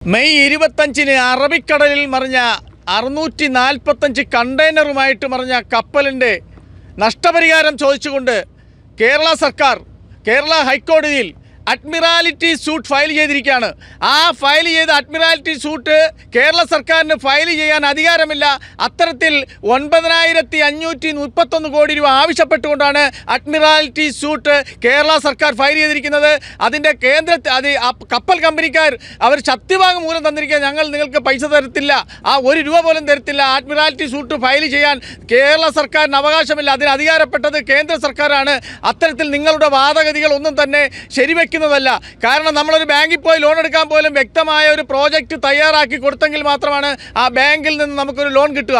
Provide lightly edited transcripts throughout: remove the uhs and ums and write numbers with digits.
May 25-ന് അറബിക്കടലിൽ മറിഞ്ഞ 645 കണ്ടെയ്നറുമായിട്ട് മറിഞ്ഞ കപ്പലിൻ്റെ നഷ്ടപരിഹാരം ചോദിച്ചുകൊണ്ട് കേരള സർക്കാർ കേരള ഹൈക്കോടതിയിൽ അഡ്മിറാലിറ്റി സൂട്ട് ഫയൽ ചെയ്തിരിക്കുകയാണ്. ആ ഫയൽ ചെയ്ത അഡ്മിറാലിറ്റി സൂട്ട് കേരള സർക്കാരിന് ഫയൽ ചെയ്യാൻ അധികാരമില്ല. അത്തരത്തിൽ 9531 കോടി രൂപ ആവശ്യപ്പെട്ടുകൊണ്ടാണ് അഡ്മിറാലിറ്റി സൂട്ട് കേരള സർക്കാർ ഫയൽ ചെയ്തിരിക്കുന്നത്. അതിൻ്റെ കപ്പൽ കമ്പനിക്കാർ അവർ സത്യവാങ്മൂലം തന്നിരിക്കുക, ഞങ്ങൾ നിങ്ങൾക്ക് പൈസ തരത്തില്ല, ആ ഒരു രൂപ പോലും തരത്തില്ല. അഡ്മിറാലിറ്റി സൂട്ട് ഫയൽ ചെയ്യാൻ കേരള സർക്കാരിന് അവകാശമില്ല. അതിന് അധികാരപ്പെട്ടത് കേന്ദ്ര സർക്കാരാണ്. അത്തരത്തിൽ നിങ്ങളുടെ വാദഗതികൾ ഒന്നും തന്നെ ശരിവെക്കുന്നതല്ല. കാരണം നമ്മളൊരു ബാങ്കിൽ പോയി ലോൺ എടുക്കാൻ പോലും വ്യക്തമായ ഒരു പ്രോജക്റ്റ് തയ്യാറാക്കി കൊടുത്തെങ്കിൽ മാത്രമാണ് ആ ബാങ്കിൽ നിന്ന് നമുക്കൊരു ലോൺ കിട്ടുക.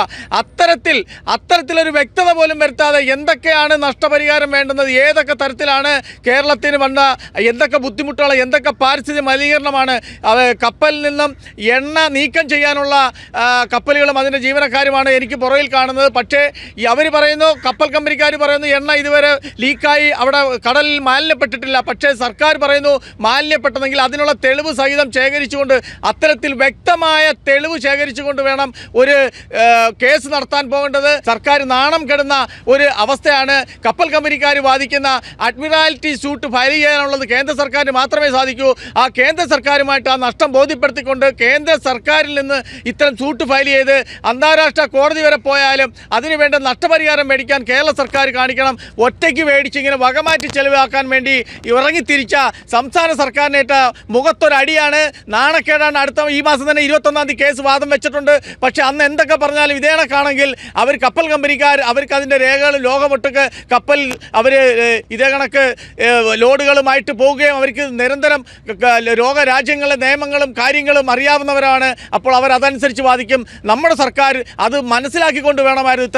അത്തരത്തിലൊരു വ്യക്തത പോലും വരുത്താതെ എന്തൊക്കെയാണ് നഷ്ടപരിഹാരം വേണ്ടുന്നത്, ഏതൊക്കെ തരത്തിലാണ് കേരളത്തിന് വന്ന എന്തൊക്കെ ബുദ്ധിമുട്ടുകൾ, എന്തൊക്കെ പാരിസ്ഥിതിക മലിനീകരണമാണ്, കപ്പലിൽ നിന്നും എണ്ണ നീക്കം ചെയ്യാനുള്ള കപ്പലുകളും അതിൻ്റെ ജീവനക്കാരുമാണ് എനിക്ക് പുറകിൽ കാണുന്നത്. പക്ഷേ അവർ പറയുന്നു, കപ്പൽ കമ്പനിക്കാർ പറയുന്നു, എണ്ണ ഇതുവരെ ലീക്കായി അവിടെ കടലിൽ മാലിന്യപ്പെട്ടിട്ടില്ല. പക്ഷേ സർക്കാർ പറയുന്നു മാലിന്യപ്പെട്ടതെങ്കിൽ അതിനുള്ള തെളിവ് സഹിതം ശേഖരിച്ചുകൊണ്ട്, അത്തരത്തിൽ വ്യക്തമായ തെളിവ് ശേഖരിച്ചുകൊണ്ട് വേണം ഒരു കേസ് നടത്താൻ പോകേണ്ടത്. സർക്കാർ നാണം കെടുന്ന ഒരു അവസ്ഥയാണ്. കപ്പൽ കമ്പനിക്കാർ വാദിക്കുന്ന അഡ്മിറാലിറ്റി സൂട്ട് ഫയൽ ചെയ്യാനുള്ളത് കേന്ദ്ര സർക്കാരിന് മാത്രമേ സാധിക്കൂ. ആ കേന്ദ്ര സർക്കാരുമായിട്ട് ആ നഷ്ടം ബോധ്യപ്പെടുത്തിക്കൊണ്ട് കേന്ദ്ര സർക്കാരിൽ നിന്ന് ഇത്തരം സൂട്ട് ഫയൽ ചെയ്ത് അന്താരാഷ്ട്ര കോടതി വരെ പോയാലും അതിനുവേണ്ട നഷ്ടപരിഹാരം മേടിക്കാൻ കേരള സർക്കാർ കാണിക്കണം. ഒറ്റയ്ക്ക് മേടിച്ച് ഇങ്ങനെ വകമാറ്റി ചെലവാക്കാൻ വേണ്ടി ഇറങ്ങിത്തിരിച്ച സംസ്ഥാന സർക്കാരിനേറ്റ മുഖത്തൊരടിയാണ്, നാണക്കേടാണ്. ഈ മാസം തന്നെ 21-ാം തീയതി കേസ് വാദം വെച്ചിട്ടുണ്ട്. പക്ഷേ അന്ന് എന്തൊക്കെ പറഞ്ഞാലും ഇതേകണക്കാണെങ്കിൽ അവർ കപ്പൽ കമ്പനിക്കാർ അവർക്ക് അതിൻ്റെ രേഖകൾ ലോകമൊട്ടുക്ക് കപ്പൽ അവർ ഇതേ കണക്ക് ലോഡുകളുമായിട്ട് പോവുകയും അവർക്ക് നിരന്തരം ലോകരാജ്യങ്ങളിലെ നിയമങ്ങളും കാര്യങ്ങളും അറിയാവുന്നവരാണ്. അപ്പോൾ അവരതനുസരിച്ച് വാദിക്കും. നമ്മുടെ സർക്കാർ അത് മനസ്സിലാക്കിക്കൊണ്ട് വേണമായിരുന്നു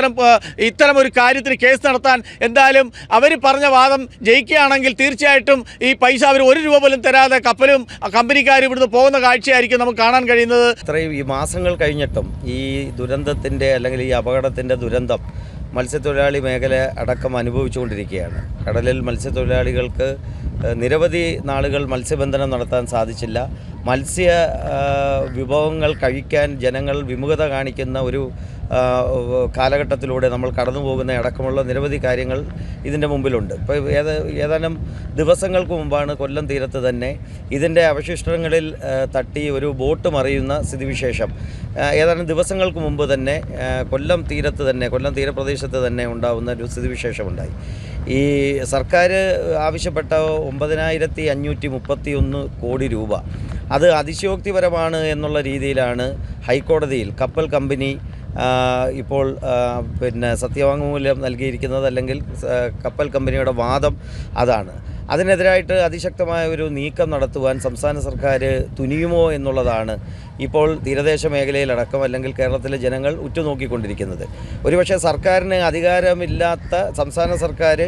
ഇത്തരം ഒരു കാര്യത്തിന് കേസ് നടത്താൻ. എന്തായാലും അവർ പറഞ്ഞ വാദം ജയിക്കുകയാണെങ്കിൽ തീർച്ചയായിട്ടും ഈ പൈസ അവർ ഒരു രൂപ പോലും തരാതെ കപ്പലും കമ്പനിക്കാരും ഇവിടുന്ന് പോകുന്ന കാഴ്ചയായിരിക്കും നമുക്ക് കാണാൻ കഴിയുന്നത്. ഇത്രയും ഈ മാസങ്ങൾ കഴിഞ്ഞിട്ടും ഈ ദുരന്തത്തിൻ്റെ അല്ലെങ്കിൽ ഈ അപകടത്തിൻ്റെ ദുരന്തം മത്സ്യത്തൊഴിലാളി മേഖല അടക്കം അനുഭവിച്ചുകൊണ്ടിരിക്കുകയാണ്. കടലിൽ മത്സ്യത്തൊഴിലാളികൾക്ക് നിരവധി നാളുകൾ മത്സ്യബന്ധനം നടത്താൻ സാധിച്ചില്ല. മത്സ്യ വിഭവങ്ങൾ കഴിക്കാൻ ജനങ്ങൾ വിമുഖത കാണിക്കുന്ന ഒരു കാലഘട്ടത്തിലൂടെ നമ്മൾ കടന്നു പോകുന്ന അടക്കമുള്ള നിരവധി കാര്യങ്ങൾ ഇതിൻ്റെ മുമ്പിലുണ്ട്. ഇപ്പോൾ ഏതാനും ദിവസങ്ങൾക്ക് മുമ്പാണ് കൊല്ലം തീരത്ത് തന്നെ ഇതിൻ്റെ അവശിഷ്ടങ്ങളിൽ തട്ടി ഒരു ബോട്ട് മറിയുന്ന സ്ഥിതിവിശേഷം ഏതാനും ദിവസങ്ങൾക്ക് മുമ്പ് തന്നെ കൊല്ലം തീരപ്രദേശത്ത് തന്നെ ഉണ്ടാകുന്ന ഒരു സ്ഥിതിവിശേഷമുണ്ടായി. ഈ സർക്കാർ ആവശ്യപ്പെട്ട 9531 കോടി രൂപ അത് അതിശയോക്തിപരമാണ് എന്നുള്ള രീതിയിലാണ് ഹൈക്കോടതിയിൽ കപ്പൽ കമ്പനി ഇപ്പോൾ സത്യവാങ്മൂലം നൽകിയിരിക്കുന്നത്. അല്ലെങ്കിൽ കപ്പൽ കമ്പനിയുടെ വാദം അതാണ്. അതിനെതിരായിട്ട് അതിശക്തമായ ഒരു നീക്കം നടത്തുവാൻ സംസ്ഥാന സർക്കാർ തുനിയുമോ എന്നുള്ളതാണ് ഇപ്പോൾ തീരദേശ മേഖലയിലടക്കം അല്ലെങ്കിൽ കേരളത്തിലെ ജനങ്ങൾ ഉറ്റുനോക്കിക്കൊണ്ടിരിക്കുന്നത്. ഒരുപക്ഷെ സർക്കാരിന് അധികാരമില്ലാത്ത സംസ്ഥാന സർക്കാർ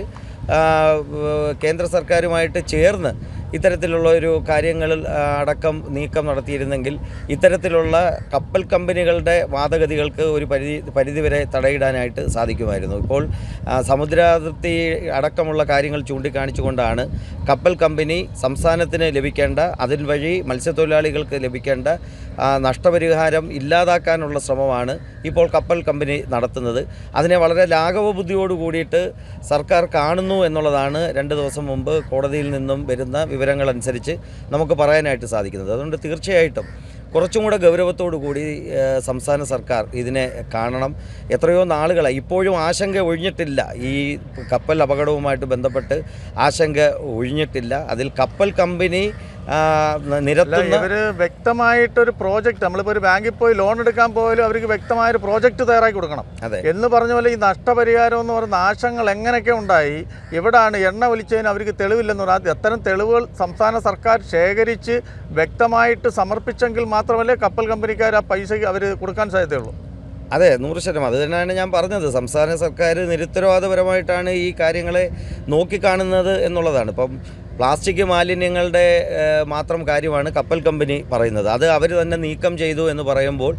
കേന്ദ്ര സർക്കാരുമായിട്ട് ചേർന്ന് ഇത്തരത്തിലുള്ള ഒരു കാര്യങ്ങളിൽ അടക്കം നീക്കം നടത്തിയിരുന്നെങ്കിൽ ഇത്തരത്തിലുള്ള കപ്പൽ കമ്പനികളുടെ വാദഗതികൾക്ക് ഒരു പരിധിവരെ തടയിടാനായിട്ട് സാധിക്കുമായിരുന്നു. ഇപ്പോൾ സമുദ്രാതിർത്തി അടക്കമുള്ള കാര്യങ്ങൾ ചൂണ്ടിക്കാണിച്ചുകൊണ്ടാണ് കപ്പൽ കമ്പനി സംസ്ഥാനത്തിന് ലഭിക്കേണ്ട, അതിൽ വഴി മത്സ്യത്തൊഴിലാളികൾക്ക് ലഭിക്കേണ്ട നഷ്ടപരിഹാരം ഇല്ലാതാക്കാനുള്ള ശ്രമമാണ് ഇപ്പോൾ കപ്പൽ കമ്പനി നടത്തുന്നത്. അതിനെ വളരെ ലാഘവ ബുദ്ധിയോട് കൂടിയിട്ട് സർക്കാർ കാണുന്നു എന്നുള്ളതാണ് 2 ദിവസം മുമ്പ് കോടതിയിൽ നിന്നും വരുന്ന വിവരങ്ങൾ അനുസരിച്ച് നമുക്ക് പറയാനായിട്ട് സാധിക്കുന്നത്. അതുകൊണ്ട് തീർച്ചയായിട്ടും കുറച്ചും കൂടെ ഗൗരവത്തോടു കൂടി സംസ്ഥാന സർക്കാർ ഇതിനെ കാണണം. എത്രയോ നാളുകളായി ഇപ്പോഴും ആശങ്ക ഒഴിഞ്ഞിട്ടില്ല. ഈ കപ്പൽ അപകടവുമായിട്ട് ബന്ധപ്പെട്ട് ആശങ്ക ഒഴിഞ്ഞിട്ടില്ല. അതിൽ കപ്പൽ കമ്പനി നിരത്തുന്ന വ്യക്തമായിട്ടൊരു പ്രോജക്റ്റ്, നമ്മളിപ്പോൾ ഒരു ബാങ്കിൽ പോയി ലോൺ എടുക്കാൻ പോയാലും അവർക്ക് വ്യക്തമായൊരു പ്രോജക്റ്റ് തയ്യാറാക്കി കൊടുക്കണം. അതെ, എന്ന് പറഞ്ഞ പോലെ ഈ നഷ്ടപരിഹാരം എന്ന് പറയുന്ന നാശങ്ങൾ എങ്ങനെയൊക്കെ ഉണ്ടായി, എവിടാണ് എണ്ണ ഒലിച്ചതിന് അവർക്ക് തെളിവില്ലെന്ന് പറഞ്ഞാൽ അത്തരം തെളിവുകൾ സംസ്ഥാന സർക്കാർ ശേഖരിച്ച് വ്യക്തമായിട്ട് സമർപ്പിച്ചെങ്കിൽ മാത്രമല്ലേ കപ്പൽ കമ്പനിക്കാർ ആ പൈസയ്ക്ക് അവർ കൊടുക്കാൻ സാധ്യതയുള്ളൂ. അതെ, 100%. അത് തന്നെയാണ് ഞാൻ പറഞ്ഞത്. സംസ്ഥാന സർക്കാർ നിരുത്തരവാദപരമായിട്ടാണ് ഈ കാര്യങ്ങളെ നോക്കിക്കാണുന്നത് എന്നുള്ളതാണ്. ഇപ്പം പ്ലാസ്റ്റിക് മാലിന്യങ്ങളുടെ മാത്രം കാര്യമാണ് കപ്പൽ കമ്പനി പറയുന്നത്. അത് അവർ തന്നെ നീക്കം ചെയ്തു എന്ന് പറയുമ്പോൾ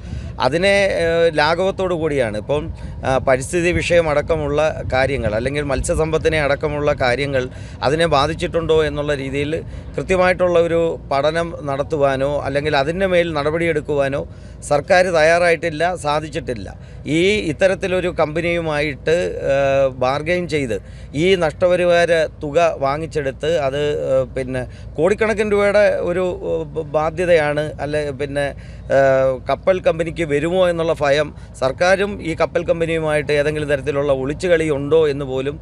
അതിനെ ലാഘവത്തോടു കൂടിയാണ് ഇപ്പം പരിസ്ഥിതി വിഷയമടക്കമുള്ള കാര്യങ്ങൾ അല്ലെങ്കിൽ മത്സ്യസമ്പത്തിനെ അടക്കമുള്ള കാര്യങ്ങൾ അതിനെ ബാധിച്ചിട്ടുണ്ടോ എന്നുള്ള രീതിയിൽ കൃത്യമായിട്ടുള്ള ഒരു പഠനം നടത്തുവാനോ അല്ലെങ്കിൽ അതിൻ്റെ മേൽ നടപടിയെടുക്കുവാനോ സർക്കാർ തയ്യാറായിട്ടില്ല, സാധിച്ചിട്ടില്ല. ഇത്തരത്തിലൊരു കമ്പനിയുമായിട്ട് ബാർഗെയിൻ ചെയ്ത് ഈ നഷ്ടപരിഹാര തുക വാങ്ങിച്ചെടുത്ത് അത് പിന്നെ കോടിക്കണക്കിന് രൂപയുടെ ഒരു ബാധ്യതയാണ്. കപ്പൽ കമ്പനിക്ക് വരുമോ എന്നുള്ള ഭയം സർക്കാരും ഈ കപ്പൽ കമ്പനിയുമായിട്ട് ഏതെങ്കിലും തരത്തിലുള്ള ഒളിച്ചുകളി ഉണ്ടോ എന്ന് പോലും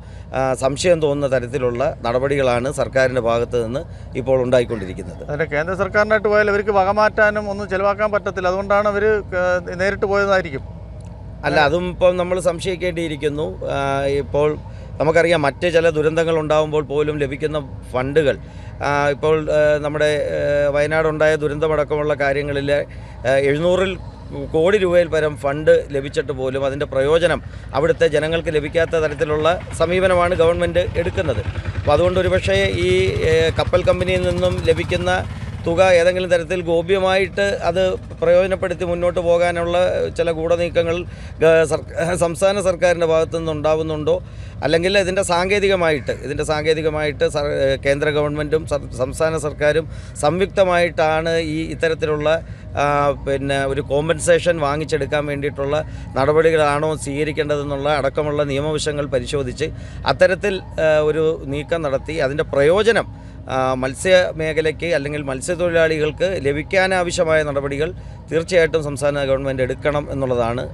സംശയം തോന്നുന്ന തരത്തിലുള്ള നടപടികളാണ് സർക്കാരിൻ്റെ ഭാഗത്ത് നിന്ന് ഇപ്പോൾ ഉണ്ടായിക്കൊണ്ടിരിക്കുന്നത്. അതിൻ്റെ കേന്ദ്ര സർക്കാരിനായിട്ട് പോയാൽ അവർക്ക് വകമാറ്റാനും ഒന്നും ചിലവാക്കാൻ പറ്റത്തില്ല, അതുകൊണ്ടാണ് അവർ നേരിട്ട് പോയതായിരിക്കും. അല്ല, അതും ഇപ്പം നമ്മൾ സംശയിക്കേണ്ടിയിരിക്കുന്നു. ഇപ്പോൾ നമുക്കറിയാം മറ്റ് ചില ദുരന്തങ്ങൾ ഉണ്ടാകുമ്പോൾ പോലും ലഭിക്കുന്ന ഫണ്ടുകൾ ഇപ്പോൾ നമ്മുടെ വയനാടുണ്ടായ ദുരന്തമടക്കമുള്ള കാര്യങ്ങളിൽ 700 കോടി രൂപയിൽ പരം ഫണ്ട് ലഭിച്ചിട്ട് പോലും അതിൻ്റെ പ്രയോജനം അവിടുത്തെ ജനങ്ങൾക്ക് ലഭിക്കാത്ത തരത്തിലുള്ള സമീപനമാണ് ഗവൺമെൻറ് എടുക്കുന്നത്. അപ്പോൾ അതുകൊണ്ട് ഒരുപക്ഷേ ഈ കപ്പൽ കമ്പനിയിൽ നിന്നും ലഭിക്കുന്ന തുക ഏതെങ്കിലും തരത്തിൽ ഗോപ്യമായിട്ട് അത് പ്രയോജനപ്പെടുത്തി മുന്നോട്ട് പോകാനുള്ള ചില ഗൂഢനീക്കങ്ങൾ സംസ്ഥാന സർക്കാരിൻ്റെ ഭാഗത്തു നിന്നുണ്ടാവുന്നുണ്ടോ, അല്ലെങ്കിൽ ഇതിൻ്റെ സാങ്കേതികമായിട്ട് കേന്ദ്ര ഗവൺമെൻറ്റും സംസ്ഥാന സർക്കാരും സംയുക്തമായിട്ടാണ് ഇത്തരത്തിലുള്ള ഒരു കോമ്പൻസേഷൻ വാങ്ങിച്ചെടുക്കാൻ വേണ്ടിയിട്ടുള്ള നടപടികളാണോ സ്വീകരിക്കേണ്ടതെന്നുള്ള അടക്കമുള്ള നിയമവശങ്ങൾ പരിശോധിച്ച് അത്തരത്തിൽ ഒരു നീക്കം നടത്തി അതിൻ്റെ പ്രയോജനം മത്സ്യമേഖലയ്ക്ക് അല്ലെങ്കിൽ മത്സ്യത്തൊഴിലാളികൾക്ക് ലഭിക്കാനാവശ്യമായ നടപടികൾ തീർച്ചയായിട്ടും സംസ്ഥാന ഗവൺമെൻറ് എടുക്കണം എന്നുള്ളതാണ്